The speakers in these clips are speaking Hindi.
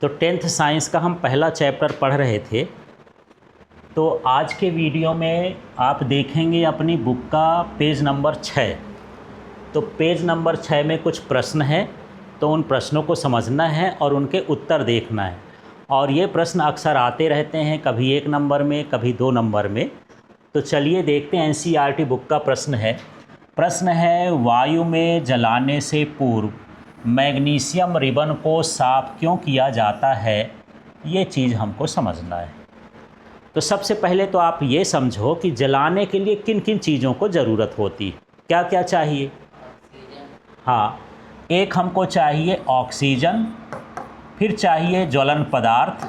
तो 10th साइंस का हम पहला चैप्टर पढ़ रहे थे। तो आज के वीडियो में आप देखेंगे अपनी बुक का पेज नंबर 6। तो पेज नंबर 6 में कुछ प्रश्न हैं, तो उन प्रश्नों को समझना है और उनके उत्तर देखना है। और ये प्रश्न अक्सर आते रहते हैं, कभी 1 नंबर में, कभी 2 नंबर में। तो चलिए देखते हैं। एनसीईआरटी बुक का प्रश्न है वायु में जलाने से पूर्व मैग्नीशियम रिबन को साफ क्यों किया जाता है, ये चीज़ हमको समझना है। तो सबसे पहले तो आप ये समझो कि जलाने के लिए किन किन चीज़ों को ज़रूरत होती है, क्या क्या चाहिए। हाँ, एक हमको चाहिए ऑक्सीजन, फिर चाहिए ज्वलन पदार्थ,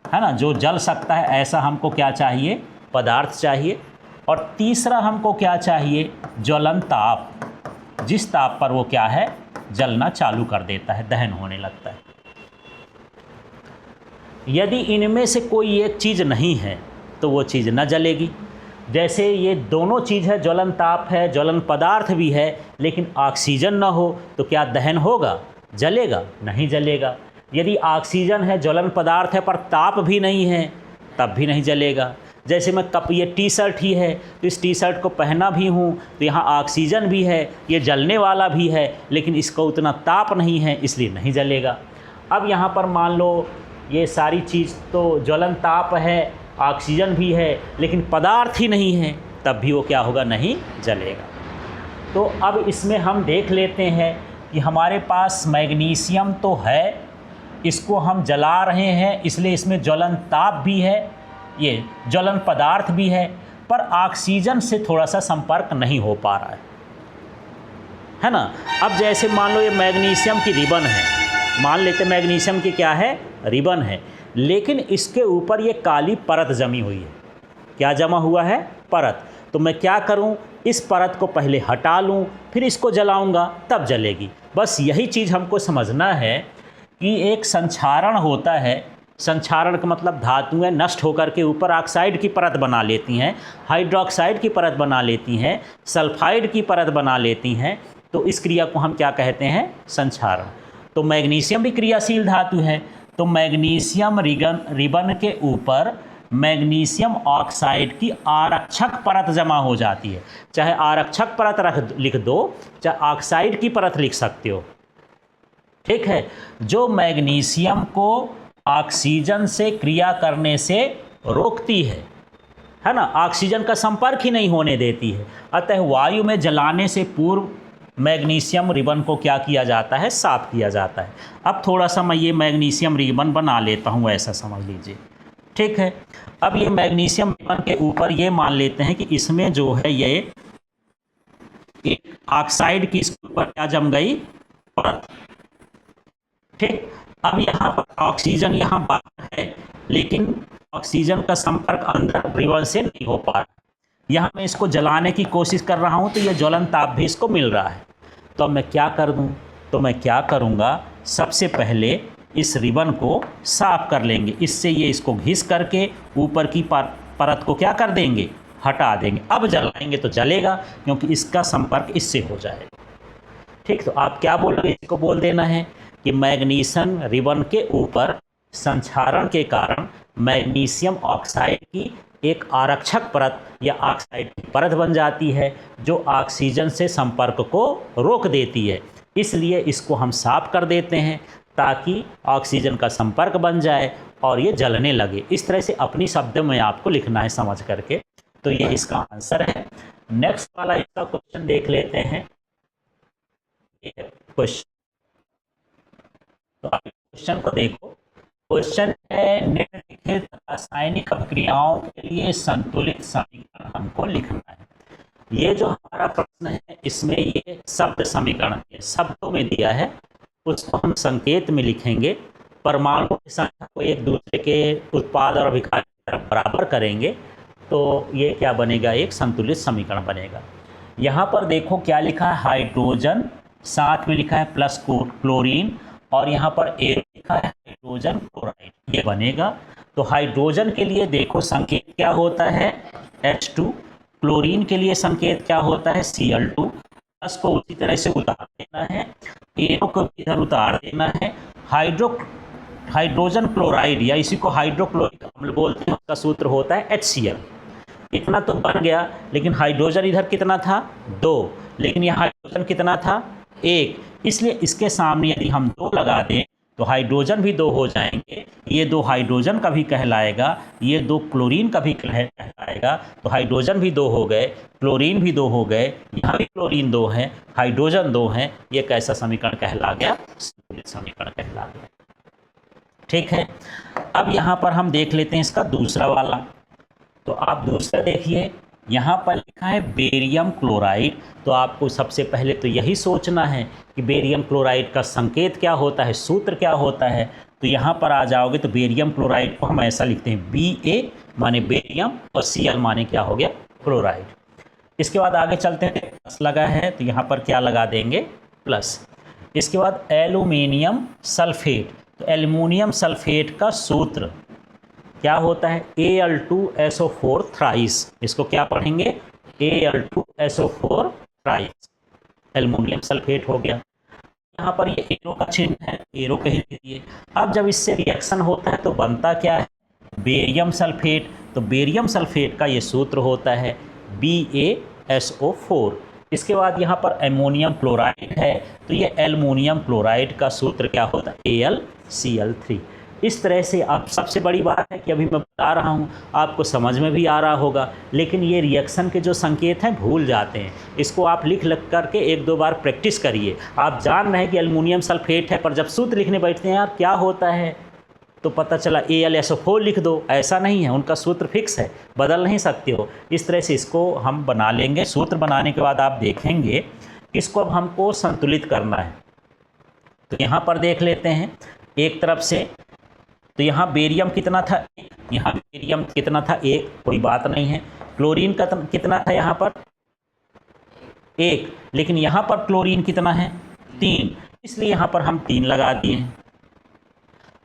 है ना, जो जल सकता है ऐसा हमको क्या चाहिए, पदार्थ चाहिए। और तीसरा हमको क्या चाहिए, ज्वलन ताप, जिस ताप पर वो क्या है, जलना चालू कर देता है, दहन होने लगता है। यदि इनमें से कोई एक चीज़ नहीं है तो वो चीज़ न जलेगी। जैसे ये दोनों चीज़ है, ज्वलन ताप है, ज्वलन पदार्थ भी है, लेकिन ऑक्सीजन न हो तो क्या दहन होगा, जलेगा, नहीं जलेगा। यदि ऑक्सीजन है, ज्वलन पदार्थ है, पर ताप भी नहीं है, तब भी नहीं जलेगा। जैसे मैं ये टी शर्ट ही है, तो इस टी शर्ट को पहना भी हूँ तो यहाँ ऑक्सीजन भी है, ये जलने वाला भी है, लेकिन इसको उतना ताप नहीं है, इसलिए नहीं जलेगा। अब यहाँ पर मान लो ये सारी चीज़ तो ज्वलन ताप है, ऑक्सीजन भी है, लेकिन पदार्थ ही नहीं है, तब भी वो क्या होगा, नहीं जलेगा। तो अब इसमें हम देख लेते हैं कि हमारे पास मैग्नीशियम तो है, इसको हम जला रहे हैं, इसलिए इसमें ज्वलन ताप भी है, ये ज्वलन पदार्थ भी है, पर ऑक्सीजन से थोड़ा सा संपर्क नहीं हो पा रहा है ना। अब जैसे मान लो ये मैग्नीशियम की रिबन है, मान लेते मैग्नीशियम की क्या है, रिबन है, लेकिन इसके ऊपर ये काली परत जमी हुई है। क्या जमा हुआ है, परत। तो मैं क्या करूं, इस परत को पहले हटा लूं, फिर इसको जलाऊंगा, तब जलेगी। बस यही चीज़ हमको समझना है कि एक संक्षारण होता है। संक्षारण का मतलब धातुएं नष्ट होकर के ऊपर ऑक्साइड की परत बना लेती हैं, हाइड्रोक्साइड की परत बना लेती हैं, सल्फाइड की परत बना लेती हैं। तो इस क्रिया को हम क्या कहते हैं, संक्षारण। तो मैग्नीशियम भी क्रियाशील धातु है, तो मैग्नीशियम रिबन के ऊपर मैग्नीशियम ऑक्साइड की आरक्षक परत जमा हो जाती है। चाहे आरक्षक परत लिख दो, चाहे ऑक्साइड की परत लिख सकते हो, ठीक है, जो मैग्नीशियम को ऑक्सीजन से क्रिया करने से रोकती है ना, ऑक्सीजन का संपर्क ही नहीं होने देती है। अतः वायु में जलाने से पूर्व मैग्नीशियम रिबन को क्या किया जाता है, साफ किया जाता है। अब थोड़ा सा मैं ये मैग्नीशियम रिबन बना लेता हूँ, ऐसा समझ लीजिए, ठीक है। अब ये मैग्नीशियम रिबन के ऊपर ये मान लेते हैं कि इसमें जो है ये एक ऑक्साइड की इसके ऊपर क्या जम गई, परत, ठीक। अब यहाँ पर ऑक्सीजन यहाँ बाहर है, लेकिन ऑक्सीजन का संपर्क अंदर रिबन से नहीं हो पा रहा। यहाँ मैं इसको जलाने की कोशिश कर रहा हूँ तो ये ज्वलन ताप भी इसको मिल रहा है। तो अब मैं क्या कर दूँ, तो मैं क्या करूँगा, सबसे पहले इस रिबन को साफ कर लेंगे। इससे ये इसको घिस करके ऊपर की परत को क्या कर देंगे, हटा देंगे। अब जलाएंगे तो जलेगा, क्योंकि इसका संपर्क इससे हो जाएगा, ठीक। तो आप क्या बोलोगे, इसको बोल देना है कि मैग्नीशियम रिबन के ऊपर संक्षारण के कारण मैग्नीशियम ऑक्साइड की एक आरक्षक परत या ऑक्साइड की परत बन जाती है, जो ऑक्सीजन से संपर्क को रोक देती है। इसलिए इसको हम साफ कर देते हैं ताकि ऑक्सीजन का संपर्क बन जाए और ये जलने लगे। इस तरह से अपनी शब्दों में आपको लिखना है समझ करके। तो ये इसका आंसर है। नेक्स्ट वाला इसका क्वेश्चन देख लेते हैं। क्वेश्चन, तो क्वेश्चन को देखो। क्वेश्चन है निम्नलिखित रासायनिक अभिक्रियाओं के लिए संतुलित समीकरण हमको लिखना है। ये जो हमारा प्रश्न है, इसमें ये शब्द समीकरण है, शब्दों में दिया है, उसको हम संकेत में लिखेंगे। परमाणु की संख्या को एक दूसरे के उत्पाद और अभिक्रिया की तरफ बराबर करेंगे तो ये क्या बनेगा, एक संतुलित समीकरण बनेगा। यहाँ पर देखो क्या लिखा है, हाइड्रोजन, साथ में लिखा है प्लस क्लोरीन, और यहाँ पर ए लिखा है हाइड्रोजन क्लोराइड, ये बनेगा। तो हाइड्रोजन के लिए देखो संकेत क्या होता है, H2, क्लोरीन के लिए संकेत क्या होता है, Cl2। प्लस को उसी तरह से उतार देना है, ए को इधर उतार देना है, हाइड्रोजन क्लोराइड या इसी को हाइड्रोक्लोरिक अम्ल बोलते हैं, उसका सूत्र होता है HCl। इतना तो बन गया, लेकिन हाइड्रोजन इधर कितना था 2, लेकिन यहाँ हाइड्रोजन कितना था 1, इसलिए इसके सामने यदि हम 2 लगा दें तो हाइड्रोजन भी 2 हो जाएंगे, ये 2 हाइड्रोजन का भी कहलाएगा, ये 2 क्लोरीन का भी कहलाएगा, तो हाइड्रोजन भी 2 हो गए, क्लोरीन भी 2 हो गए, यहाँ भी क्लोरीन 2 है, हाइड्रोजन 2 हैं, ये कैसा समीकरण कहला गया, संतुलित समीकरण कहला गया। ठीक है, अब यहाँ पर हम देख लेते हैं इसका दूसरा वाला। तो आप दूसरा देखिए, यहाँ पर लिखा है बेरियम क्लोराइड। तो आपको सबसे पहले तो यही सोचना है कि बेरियम क्लोराइड का संकेत क्या होता है, सूत्र क्या होता है। तो यहाँ पर आ जाओगे तो बेरियम क्लोराइड को हम ऐसा लिखते हैं Ba माने बेरियम और Cl माने क्या हो गया, क्लोराइड। इसके बाद आगे चलते हैं, प्लस लगा है तो यहाँ पर क्या लगा देंगे, प्लस। इसके बाद एल्यूमिनियम सल्फेट। तो एल्यूमिनियम सल्फेट का सूत्र क्या होता है, Al2SO4 थ्राइस। इसको क्या पढ़ेंगे, Al2SO4 थ्राइस, एल्यूमिनियम सल्फेट हो गया। यहाँ पर ये एरो का चिन्ह है, एरो कहीं दे दिए। अब जब इससे रिएक्शन होता है तो बनता क्या है, बेरियम सल्फेट। तो बेरियम सल्फेट का ये सूत्र होता है BaSO4। इसके बाद यहाँ पर एमोनियम क्लोराइड है, तो ये एल्यूमिनियम क्लोराइड का सूत्र क्या होता है, AlCl3। इस तरह से आप, सबसे बड़ी बात है कि अभी मैं बता रहा हूँ आपको समझ में भी आ रहा होगा, लेकिन ये रिएक्शन के जो संकेत हैं भूल जाते हैं। इसको आप लिख करके 1-2 बार प्रैक्टिस करिए। आप जान रहे हैं कि एल्यूमिनियम सल्फेट है, पर जब सूत्र लिखने बैठते हैं यार क्या होता है, तो पता चला AlSO4 लिख दो। ऐसा नहीं है, उनका सूत्र फिक्स है, बदल नहीं सकते हो। इस तरह से इसको हम बना लेंगे। सूत्र बनाने के बाद आप देखेंगे कि इसको अब हमको संतुलित करना है। तो यहाँ पर देख लेते हैं एक तरफ से, तो यहाँ बेरियम कितना था, यहाँ बेरियम कितना था 1, कोई बात नहीं है। क्लोरीन का कितना था यहाँ पर 1, लेकिन यहाँ पर क्लोरीन कितना है 3, इसलिए यहाँ पर हम 3 लगा दिए हैं।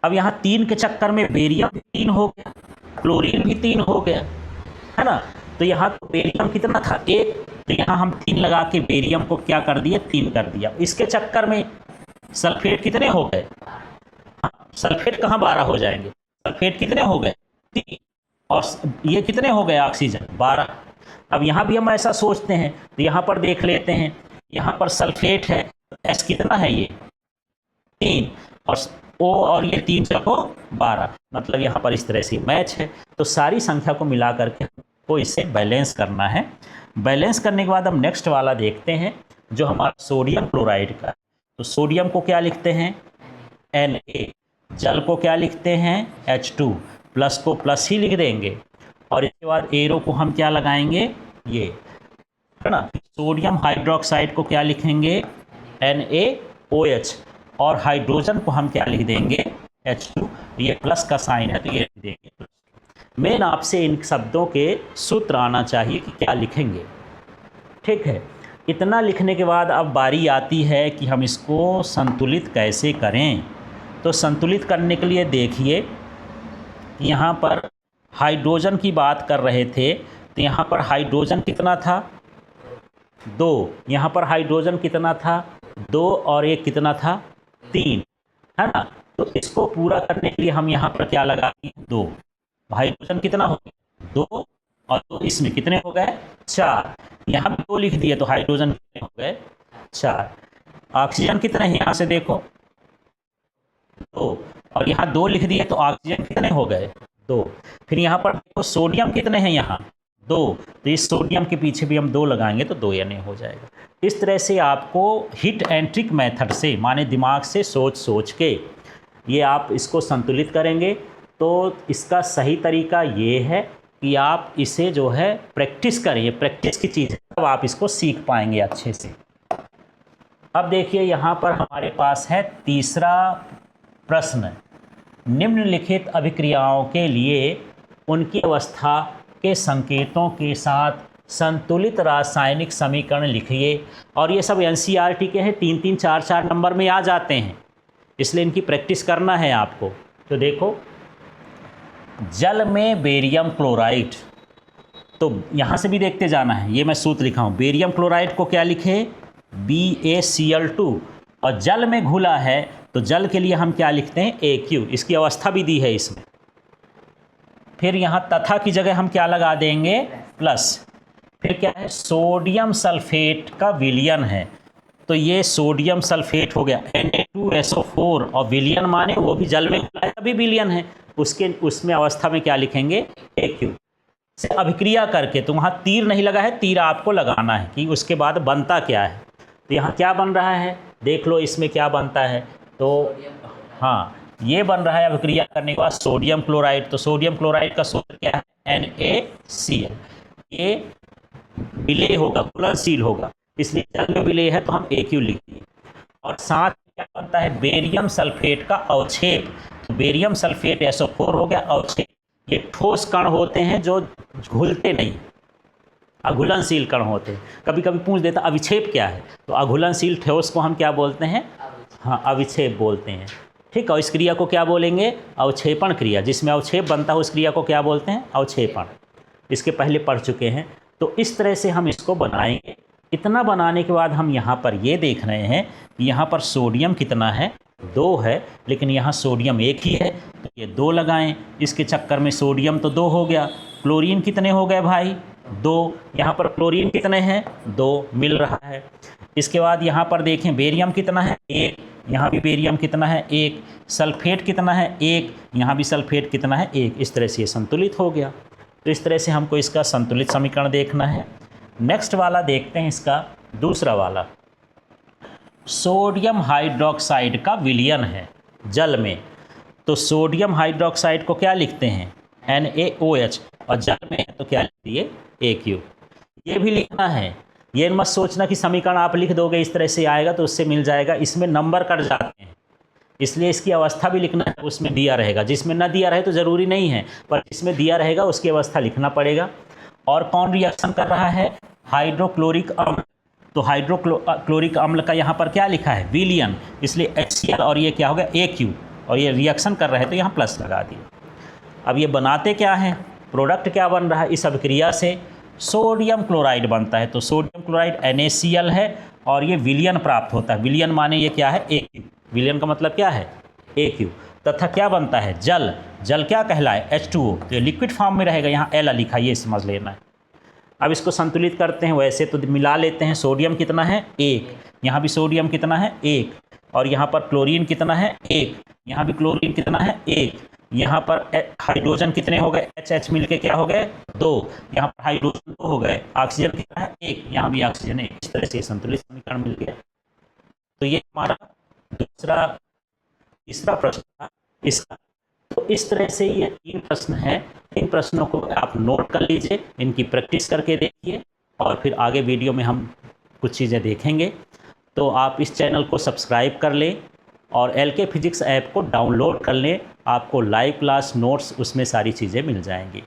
अब यहाँ 3 के चक्कर में बेरियम भी 3 हो गया, क्लोरीन भी 3 हो गया, है ना। तो यहाँ तो बेरियम कितना था 1, तो यहाँ हम 3 लगा के बेरियम को क्या कर दिया, 3 कर दिया। इसके चक्कर में सल्फेट कितने हो गए, सल्फेट कहाँ 12 हो जाएंगे, सल्फेट कितने हो गए 3, और ये कितने हो गए ऑक्सीजन 12। अब यहाँ भी हम ऐसा सोचते हैं, तो यहाँ पर देख लेते हैं, यहाँ पर सल्फेट है, S कितना है ये 3, और O और ये 3 चको 12, मतलब यहाँ पर इस तरह से मैच है। तो सारी संख्या को मिला करके हमको इसे बैलेंस करना है। बैलेंस करने के बाद हम नेक्स्ट वाला देखते हैं जो हमारा सोडियम क्लोराइड का। तो सोडियम को क्या लिखते हैं Na, जल को क्या लिखते हैं H2, प्लस को प्लस ही लिख देंगे, और इसके बाद एरो को हम क्या लगाएंगे, ये है ना। सोडियम हाइड्रोक्साइड को क्या लिखेंगे NaOH, और हाइड्रोजन को हम क्या लिख देंगे H2, ये प्लस का साइन है तो ये लिख देंगे। मेन आपसे इन शब्दों के सूत्र आना चाहिए कि क्या लिखेंगे। ठीक है, इतना लिखने के बाद अब बारी आती है कि हम इसको संतुलित कैसे करें। तो संतुलित करने के लिए देखिए, यहाँ पर हाइड्रोजन की बात कर रहे थे, तो यहाँ पर हाइड्रोजन कितना था 2, यहाँ पर हाइड्रोजन कितना था 2, और एक कितना था 3, है ना। तो इसको पूरा करने के लिए हम यहाँ पर क्या लगाएंगे 2, हाइड्रोजन कितना हो गया 2, और 2 इसमें कितने हो गए 4, यहाँ भी 2 लिख दिए तो हाइड्रोजन कितने हो गए 4। ऑक्सीजन कितने हैं यहाँ से देखो 2, और यहाँ 2 लिख दिए तो ऑक्सीजन कितने हो गए 2। फिर यहाँ पर देखो सोडियम कितने हैं यहाँ 2, तो इस सोडियम के पीछे भी हम 2 लगाएंगे तो 2 Na हो जाएगा। इस तरह से आपको हिट एंड ट्रिक मेथड से, माने दिमाग से सोच के ये आप इसको संतुलित करेंगे। तो इसका सही तरीका ये है कि आप इसे जो है प्रैक्टिस करें, ये प्रैक्टिस की चीज़ है, तब आप इसको सीख पाएंगे अच्छे से। अब देखिए यहाँ पर हमारे पास है तीसरा प्रश्न, निम्नलिखित अभिक्रियाओं के लिए उनकी अवस्था के संकेतों के साथ संतुलित रासायनिक समीकरण लिखिए। और ये सब NCERT के हैं, 3-3, 4-4 नंबर में आ जाते हैं, इसलिए इनकी प्रैक्टिस करना है आपको। तो देखो, जल में बेरियम क्लोराइड, तो यहाँ से भी देखते जाना है, ये मैं सूत्र लिखा हूँ। बेरियम क्लोराइड को क्या लिखे BaCl2, और जल में घुला है तो जल के लिए हम क्या लिखते हैं, AQ। इसकी अवस्था भी दी है इसमें। फिर यहाँ तथा की जगह हम क्या लगा देंगे, प्लस। फिर क्या है, सोडियम सल्फेट का विलयन है, तो ये सोडियम सल्फेट हो गया Na2SO4, और विलयन माने वो भी जल में घुला है तभी विलयन है, उसमें अवस्था में क्या लिखेंगे, AQ। से अभिक्रिया करके, तो वहाँ तीर नहीं लगा है, तीर आपको लगाना है कि उसके बाद बनता क्या है। तो यहाँ क्या बन रहा है, देख लो इसमें क्या बनता है। तो हाँ, ये बन रहा है अभिक्रिया करने के बाद सोडियम क्लोराइड। तो सोडियम क्लोराइड का सूत्र क्या है, NaCl। ये विलेय होगा, घुलनशील होगा, इसलिए जल में विलेय है तो हम AQ लिख दिए। और साथ में क्या बनता है, बेरियम सल्फेट का अवक्षेप। तो बेरियम सल्फेट SO4 हो गया, अवक्षेप। ये ठोस कण होते हैं जो घुलते नहीं, अघुलनशील कण होते हैं। कभी कभी पूछ देता अविक्षेप क्या है, तो अघुलनशील ठोस को हम क्या बोलते हैं, हाँ अविक्षेप बोलते हैं। ठीक है, और इस क्रिया को क्या बोलेंगे, अवक्षेपण क्रिया। जिसमें अवक्षेप बनता है उस क्रिया को क्या बोलते हैं, अवक्षेपण। इसके पहले पढ़ चुके हैं। तो इस तरह से हम इसको बनाएंगे। इतना बनाने के बाद हम यहाँ पर ये देख रहे हैं कि यहाँ पर सोडियम कितना है, 2 है, लेकिन यहाँ सोडियम 1 ही है, तो ये 2 लगाएं। इसके चक्कर में सोडियम तो 2 हो गया, क्लोरीन कितने हो गए भाई, 2। यहाँ पर क्लोरीन कितने हैं, 2 मिल रहा है। इसके बाद यहाँ पर देखें बेरियम कितना है, 1, यहाँ भी बेरियम कितना है, 1। सल्फेट कितना है, 1, यहाँ भी सल्फेट कितना है, 1। इस तरह से ये संतुलित हो गया। तो इस तरह से हमको इसका संतुलित समीकरण देखना है। नेक्स्ट वाला देखते हैं, इसका दूसरा वाला, सोडियम हाइड्रोक्साइड का विलयन है जल में। तो सोडियम हाइड्रोक्साइड को क्या लिखते हैं, NaOH, और जल में है तो क्या लिख दिए, AQ। ये भी लिखना है, ये मत सोचना कि समीकरण आप लिख दोगे इस तरह से आएगा तो उससे मिल जाएगा, इसमें नंबर कट जाते हैं, इसलिए इसकी अवस्था भी लिखना है, उसमें दिया रहेगा। जिसमें न दिया रहे तो ज़रूरी नहीं है, पर जिसमें दिया रहेगा उसकी अवस्था लिखना पड़ेगा। और कौन रिएक्शन कर रहा है, हाइड्रोक्लोरिक अम्ल। तो हाइड्रोक्लोरिक अम्ल का यहाँ पर क्या लिखा है, विलयन, इसलिए HCl, और ये क्या हो गया, AQ, और ये रिएक्शन कर रहा है तो यहाँ प्लस लगा दिए। अब ये बनाते क्या हैं, प्रोडक्ट क्या बन रहा है, इस अभिक्रिया से सोडियम क्लोराइड बनता है। तो सोडियम क्लोराइड NaCl है, और ये विलयन प्राप्त होता है। विलयन माने ये क्या है, AQ। विलयन का मतलब क्या है, AQ। तथा क्या बनता है, जल। जल क्या कहलाए, H2O। तो ये लिक्विड फॉर्म में रहेगा, यहाँ L लिखा, ये समझ लेना है। अब इसको संतुलित करते हैं, वैसे तो मिला लेते हैं। सोडियम कितना है, 1, यहाँ भी सोडियम कितना है, 1, और यहाँ पर क्लोरीन कितना है, 1, यहाँ भी क्लोरीन कितना है, 1, यहाँ पर हाइड्रोजन कितने हो गए, HH मिलके क्या हो गए, 2, यहाँ पर हाइड्रोजन 2 हो गए, ऑक्सीजन कितना है, 1, यहाँ भी ऑक्सीजन 1। इस तरह से संतुलित समीकरण मिल गया। तो ये हमारा तीसरा प्रश्न था इसका। तो इस तरह से ये 3 प्रश्न हैं। इन प्रश्नों को आप नोट कर लीजिए, इनकी प्रैक्टिस करके देखिए, और फिर आगे वीडियो में हम कुछ चीज़ें देखेंगे। तो आप इस चैनल को सब्सक्राइब कर लें और LK फिजिक्स ऐप को डाउनलोड कर लें। आपको लाइव क्लास नोट्स उसमें सारी चीज़ें मिल जाएंगी।